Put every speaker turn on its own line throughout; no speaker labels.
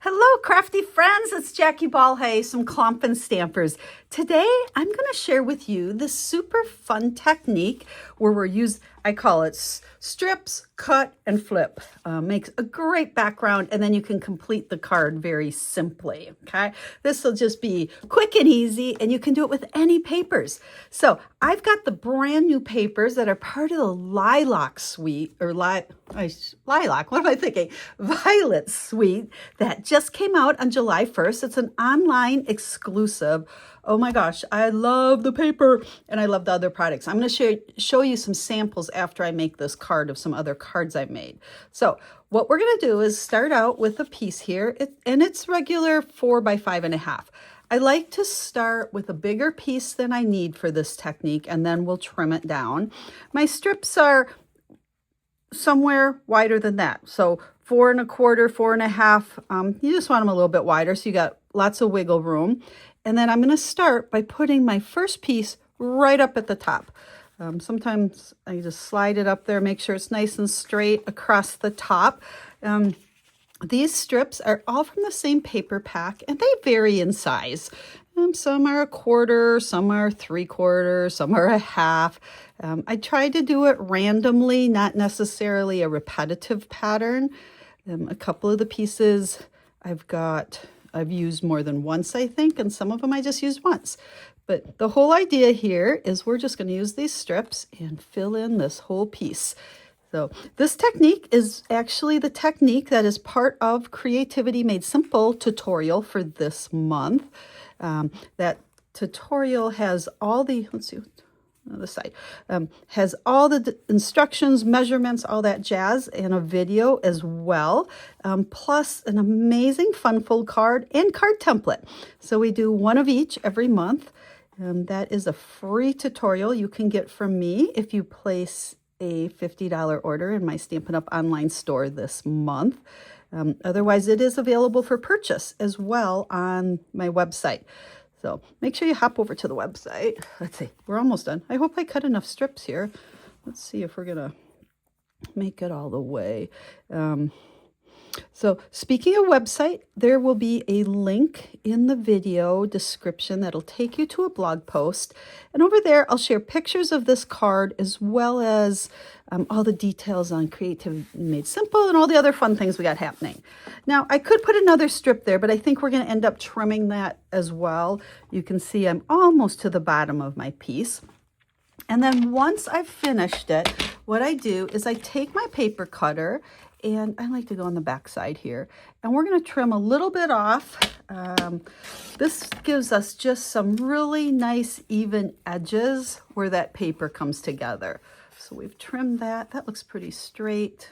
Hello, crafty friends. It's Jackie Ballhay, some Clumpin' Stampers. Today, I'm going to share with you this super fun technique where I call it strips, cut, and flip. Makes a great background, and then you can complete the card very simply, okay? This will just be quick and easy, and you can do it with any papers. So I've got the brand new papers that are part of the Lilac suite, or Lilac, what am I thinking? Violet suite that just came out on July 1st. It's an online exclusive. Oh my gosh, I love the paper and I love the other products. I'm going to show you some samples after I make this card of some other cards I've made. So what we're going to do is start out with a piece here, and it's regular 4 by 5.5. I like to start with a bigger piece than I need for this technique, and then we'll trim it down. My strips are somewhere wider than that. So 4 1/4, 4.5. You just want them a little bit wider, so you got lots of wiggle room. And then I'm going to start by putting my first piece right up at the top. Sometimes I just slide it up there, make sure it's nice and straight across the top. These strips are all from the same paper pack, and they vary in size. Some are 1/4, some are 3/4, some are 1/2. I tried to do it randomly, not necessarily a repetitive pattern. A couple of the pieces I've used more than once, I think, and some of them I just used once. But the whole idea here is we're just going to use these strips and fill in this whole piece. So this technique is actually the technique that is part of Creativity Made Simple tutorial for this month. That tutorial has all the, let's see, on the side, has all the instructions, measurements, all that jazz, and a video as well, plus an amazing fun fold card and card template. So we do one of each every month. That is a free tutorial you can get from me if you place a $50 order in my Stampin' Up online store this month. Otherwise, it is available for purchase as well on my website. So make sure you hop over to the website. Let's see, we're almost done. I hope I cut enough strips here. Let's see if we're gonna make it all the way. So speaking of website, there will be a link in the video description that'll take you to a blog post. And over there, I'll share pictures of this card as well as all the details on Creativity Made Simple and all the other fun things we got happening. Now, I could put another strip there, but I think we're going to end up trimming that as well. You can see I'm almost to the bottom of my piece. And then once I've finished it, what I do is I take my paper cutter, and I like to go on the back side here, and we're going to trim a little bit off. This gives us just some really nice even edges where that paper comes together. So we've trimmed that. That looks pretty straight.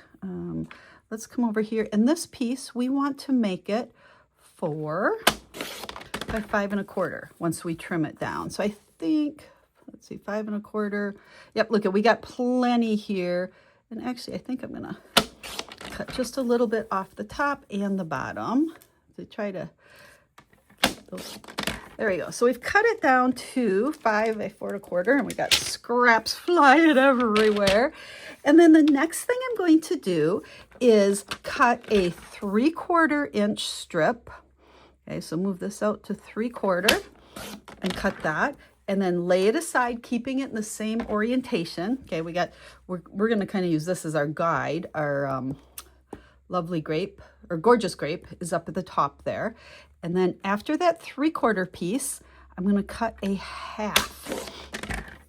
Let's come over here. And this piece, we want to make it 4 by 5 1/4 once we trim it down. So I think, let's see, 5 1/4. Yep, look, we got plenty here. And actually, I think I'm going to cut just a little bit off the top and the bottom to try to keep those. There we go. So we've cut it down to 5 by 4 1/4, and we got scraps flying everywhere. And then the next thing I'm going to do is cut a 3/4 inch strip. Okay, so move this out to 3/4 and cut that. And then lay it aside, keeping it in the same orientation. Okay, we're going to kind of use this as our guide. Our lovely grape, or gorgeous grape, is up at the top there. And then after that 3/4 piece, I'm going to cut a half.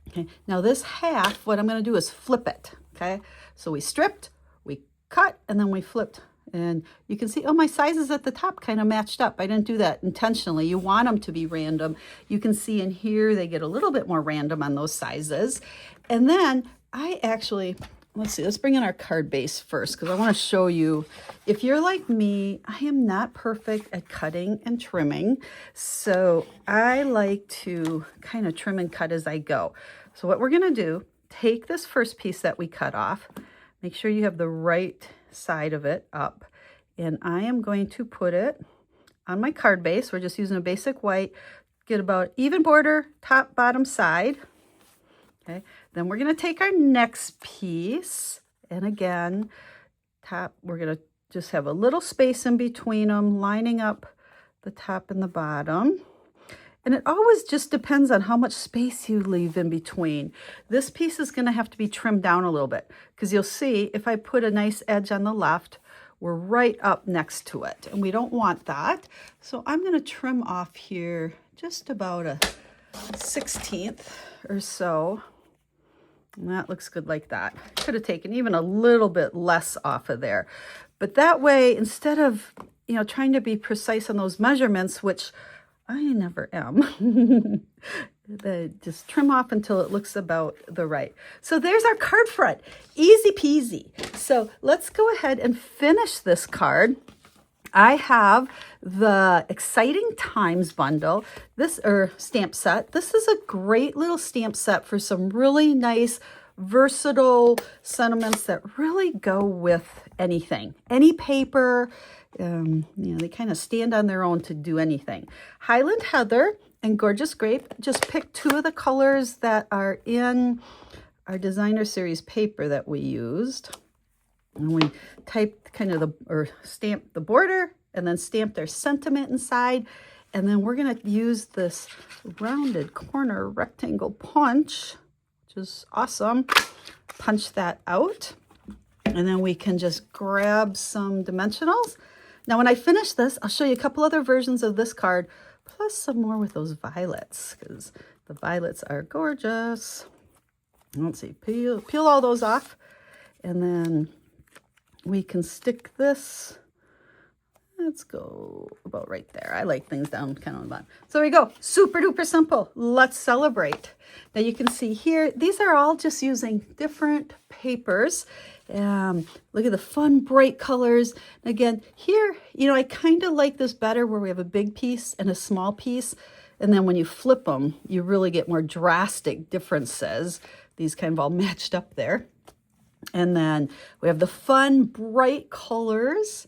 Okay, now this half, what I'm going to do is flip it. Okay, so we stripped, we cut, and then we flipped. And you can see, oh, my sizes at the top kind of matched up. I didn't do that intentionally. You want them to be random. You can see in here, they get a little bit more random on those sizes. And then I actually, let's see, let's bring in our card base first, because I want to show you, if you're like me, I am not perfect at cutting and trimming. So I like to kind of trim and cut as I go. So what we're going to do, take this first piece that we cut off, make sure you have the right side of it up, and I am going to put it on my card base. We're just using a basic white, get about even border, top, bottom side. Okay, then we're going to take our next piece, and again, top, we're going to just have a little space in between them, lining up the top and the bottom. And it always just depends on how much space you leave in between. This piece is going to have to be trimmed down a little bit, because you'll see if I put a nice edge on the left, we're right up next to it, and we don't want that. So I'm going to trim off here just about a 1/16 or so. And that looks good like that. Could have taken even a little bit less off of there. But that way, instead of, trying to be precise on those measurements, which I never am, just trim off until it looks about the right. So there's our card front. Easy peasy. So let's go ahead and finish this card. I have the Exciting Times bundle, stamp set. This is a great little stamp set for some really nice, versatile sentiments that really go with anything, any paper. They kind of stand on their own to do anything. Highland Heather and Gorgeous Grape. Just picked two of the colors that are in our designer series paper that we used. And we typed stamped the border and then stamped their sentiment inside. And then we're going to use this rounded corner rectangle punch, which is awesome. Punch that out. And then we can just grab some dimensionals. Now, when I finish this, I'll show you a couple other versions of this card, plus some more with those violets, because the violets are gorgeous. Let's see, peel all those off. And then we can stick this. Let's go about right there. I like things down kind of on the bottom. So there we go. Super duper simple. Let's celebrate. Now you can see here, these are all just using different papers. Look at the fun, bright colors. Again, here, I kind of like this better where we have a big piece and a small piece. And then when you flip them, you really get more drastic differences. These kind of all matched up there. And then we have the fun, bright colors.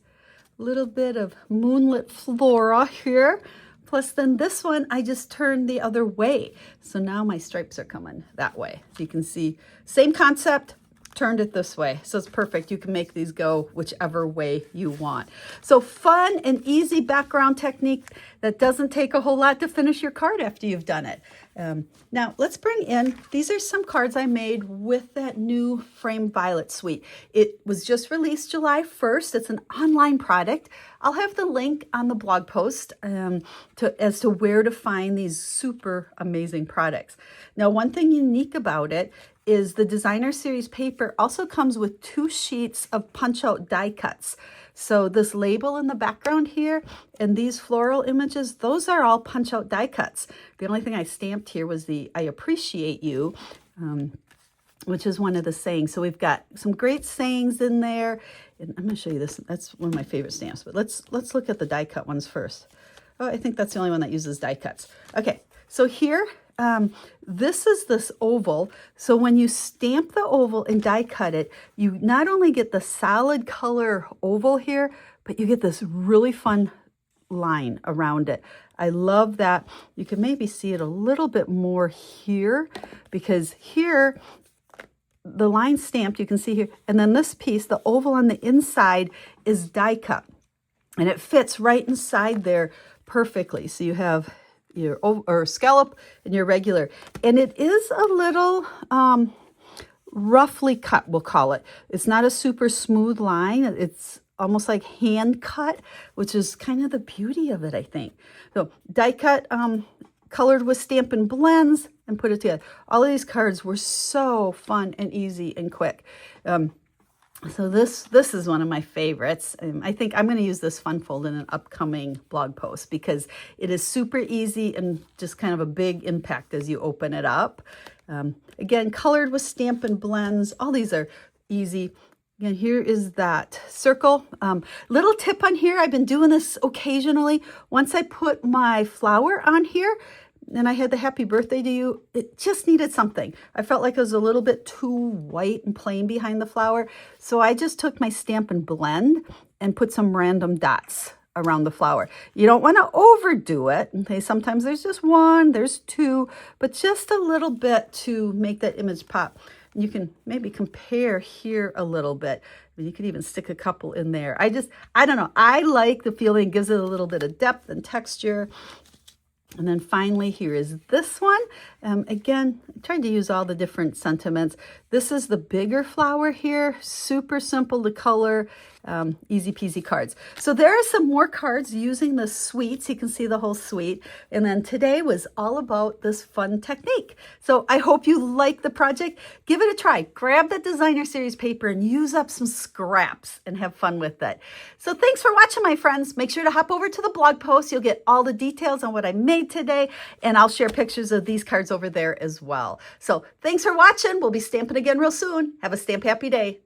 Little bit of moonlit flora here. Plus then this one, I just turned the other way. So now my stripes are coming that way. So you can see, same concept, turned it this way. So it's perfect. You can make these go whichever way you want. So fun and easy background technique that doesn't take a whole lot to finish your card after you've done it. Now let's bring in, these are some cards I made with that new Frame Violet suite. It was just released July 1st. It's an online product. I'll have the link on the blog post as to where to find these super amazing products. Now, one thing unique about it is the designer series paper also comes with 2 sheets of punch out die cuts. So this label in the background here and these floral images, those are all punch out die cuts. The only thing I stamped here was the I appreciate you, which is one of the sayings. So we've got some great sayings in there. And I'm going to show you this. That's one of my favorite stamps. But let's look at the die cut ones first. Oh, I think that's the only one that uses die cuts. Okay, so here, this is this oval. So when you stamp the oval and die cut it, you not only get the solid color oval here, but you get this really fun line around it. I love that. You can maybe see it a little bit more here, because here the line stamped, you can see here, and then this piece, the oval on the inside, is die cut, and it fits right inside there perfectly. So you have your scallop and your regular, and it is a little roughly cut, we'll call it. It's not a super smooth line. It's almost like hand cut, which is kind of the beauty of it, I think. So die cut, colored with Stampin' Blends, and put it together. All of these cards were so fun and easy and quick. So this is one of my favorites. I think I'm going to use this fun fold in an upcoming blog post, because it is super easy and just kind of a big impact as you open it up. Again, colored with Stampin' Blends. All these are easy. Again, here is that circle. Little tip on here, I've been doing this occasionally. Once I put my flower on here, and I had the happy birthday to you, it just needed something. I felt like it was a little bit too white and plain behind the flower. So I just took my Stampin' Blend and put some random dots around the flower. You don't want to overdo it. Okay, sometimes there's just one, there's two, but just a little bit to make that image pop. You can maybe compare here a little bit. You could even stick a couple in there. I don't know. I like the feeling, gives it a little bit of depth and texture. And then finally, here is this one. Again, I'm trying to use all the different sentiments. This is the bigger flower here, super simple to color, easy peasy cards. So there are some more cards using the suites. You can see the whole suite. And then today was all about this fun technique. So I hope you like the project. Give it a try. Grab that designer series paper and use up some scraps and have fun with it. So thanks for watching, my friends. Make sure to hop over to the blog post. You'll get all the details on what I made today, and I'll share pictures of these cards over there as well. So thanks for watching. We'll be stamping again real soon. Have a stamp happy day.